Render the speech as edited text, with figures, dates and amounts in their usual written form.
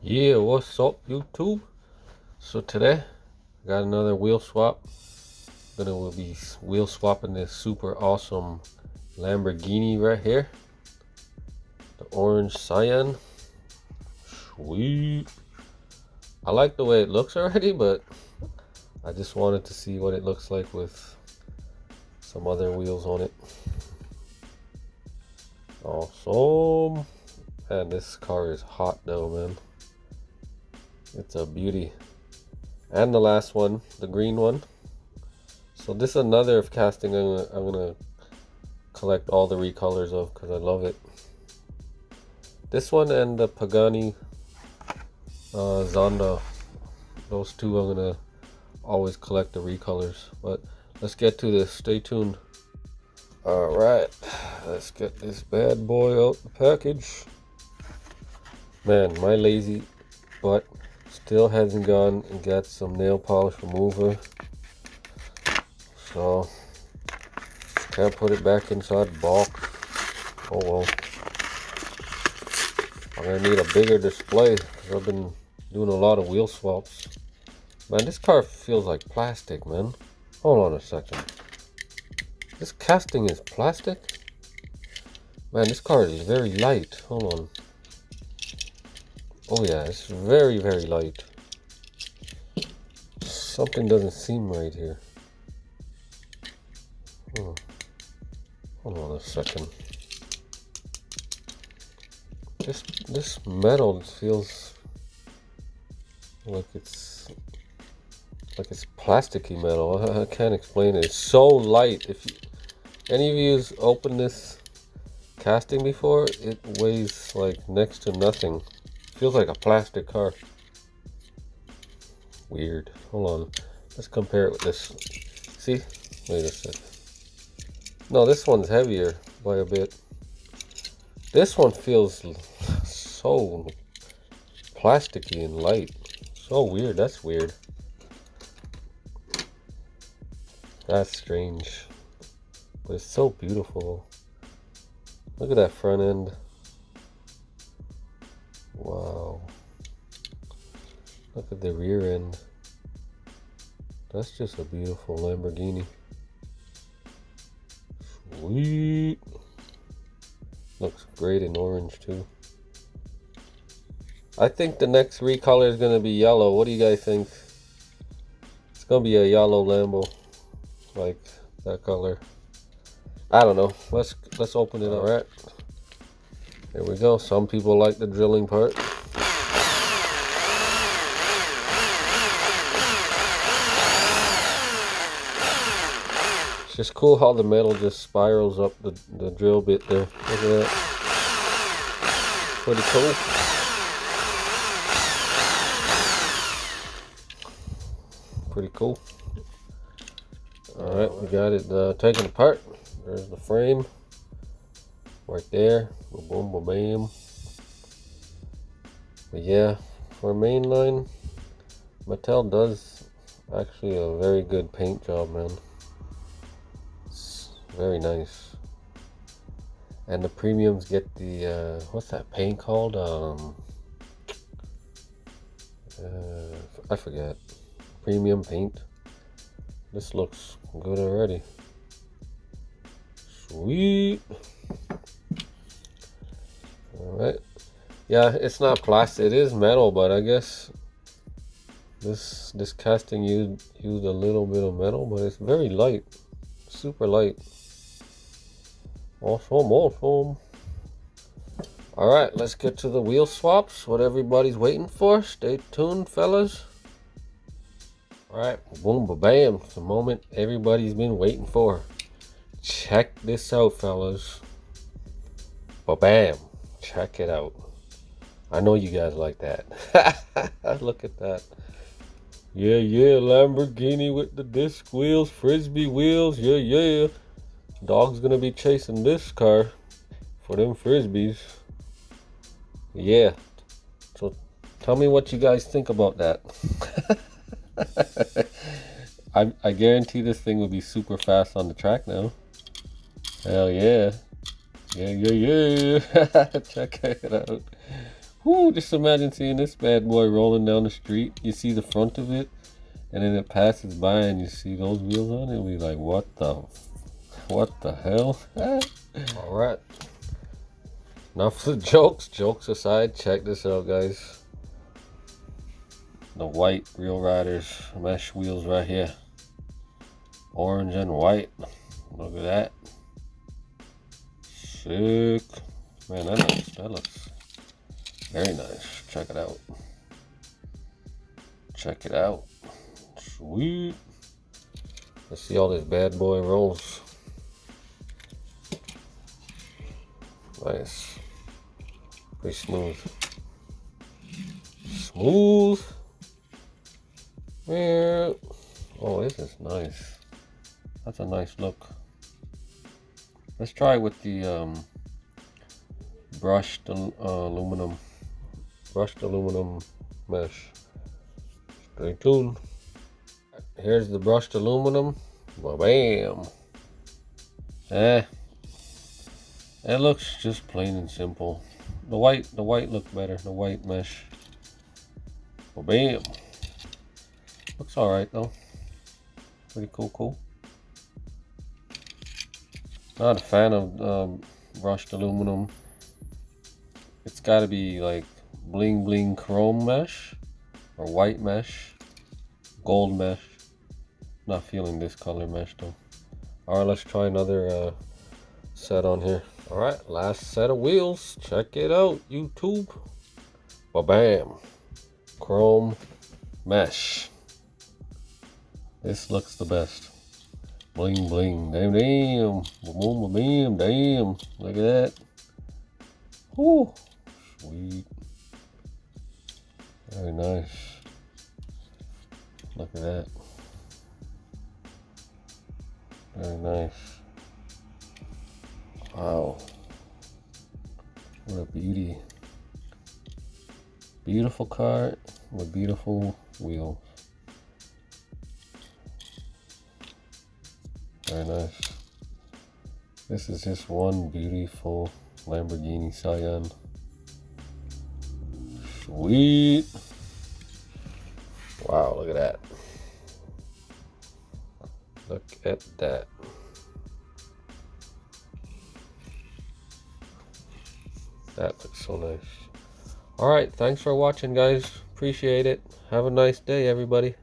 Yeah, what's up, YouTube? So today, got another wheel swap. We'll be wheel swapping this super awesome Lamborghini right here. The orange Sian. Sweet. I like the way it looks already, but I just wanted to see what it looks like with some other wheels on it. Awesome. And this car is hot though, man. It's a beauty. And the last one, the green one. So this is another casting I'm gonna collect all the recolors of because I love it. This one and the Pagani Zonda, those two I'm gonna always collect the recolors. But let's get to this. Stay tuned. All right, let's get this bad boy out the package. Man, my lazy butt still hasn't gone and got some nail polish remover, so can't put it back inside the box. Oh well. I'm gonna need a bigger display because I've been doing a lot of wheel swaps. Man, this car feels like plastic, man. Hold on a second. This casting is plastic? Man, this car is very light. Hold on. Oh yeah, it's very, very light. Something doesn't seem right here. Hold on a second. This metal feels like it's plasticky metal. I can't explain it. It's so light. If any of you opened this casting before, it weighs like next to nothing. Feels like a plastic car. Weird. Hold on. Let's compare it with this. See? Wait a sec. No, this one's heavier by a bit. This one feels so plasticky and light. So weird. That's weird. That's strange. But it's so beautiful. Look at that front end. Wow. Look at the rear end. That's just a beautiful Lamborghini. Sweet. Looks great in orange too. I think the next recolor is gonna be yellow. What do you guys think? It's gonna be a yellow Lambo, like that color. I don't know. Let's open it up. All right. Here we go. Some people like the drilling part. It's just cool how the metal just spirals up the drill bit there. Look at that. Pretty cool. Pretty cool. Alright, we got it taken apart. There's the frame. Right there. Boom, boom, boom, bam. But yeah, for mainline, Mattel does actually a very good paint job, man. It's very nice. And the premiums get the what's that paint called? I forget. Premium paint. This looks good already. Sweet. Alright. Yeah, it's not plastic, it is metal, but I guess this casting used a little bit of metal, but it's very light. Super light. Awesome. Alright, let's get to the wheel swaps. What everybody's waiting for. Stay tuned, fellas. Alright, boom, bam. It's the moment everybody's been waiting for. Check this out, fellas. Bam. Check it out. I know you guys like that. Look at that. Yeah, Lamborghini with the disc wheels, frisbee wheels. Yeah. Dog's gonna be chasing this car for them frisbees. Yeah. So tell me what you guys think about that. I guarantee this thing will be super fast on the track now. Hell yeah. Yeah. Check it out. Whoo, just imagine seeing this bad boy rolling down the street. You see the front of it, and then it passes by and you see those wheels on it. You'll be like, what the hell? All right. Now for the jokes. Jokes aside, check this out, guys. The white Real Riders mesh wheels right here. Orange and white. Look at that. Sick. Man, that looks very nice. Check it out. Check it out. Sweet. Let's see all this bad boy rolls. Nice. Pretty smooth. Smooth. Yeah. Oh, this is nice. That's a nice look. Let's try it with the brushed aluminum mesh. Stay tuned. Here's the brushed aluminum. Bam. It looks just plain and simple. The white looked better. The white mesh. Bam. Looks alright though. Pretty cool. Not a fan of brushed aluminum. It's got to be like bling chrome mesh or white mesh, gold mesh. Not feeling this color mesh though. All right, let's try another set on here. All right, last set of wheels. Check it out, YouTube. Bam, chrome mesh. This looks the best. Bling. Damn. Boom. Damn. Look at that. Whoo. Sweet. Very nice. Look at that. Very nice. Wow. What a beauty. Beautiful car with beautiful wheels. Very nice. This is just one beautiful Lamborghini Sian. Sweet. Wow, look at that. Look at that. That looks so nice. All right, thanks for watching, guys. Appreciate it. Have a nice day, everybody.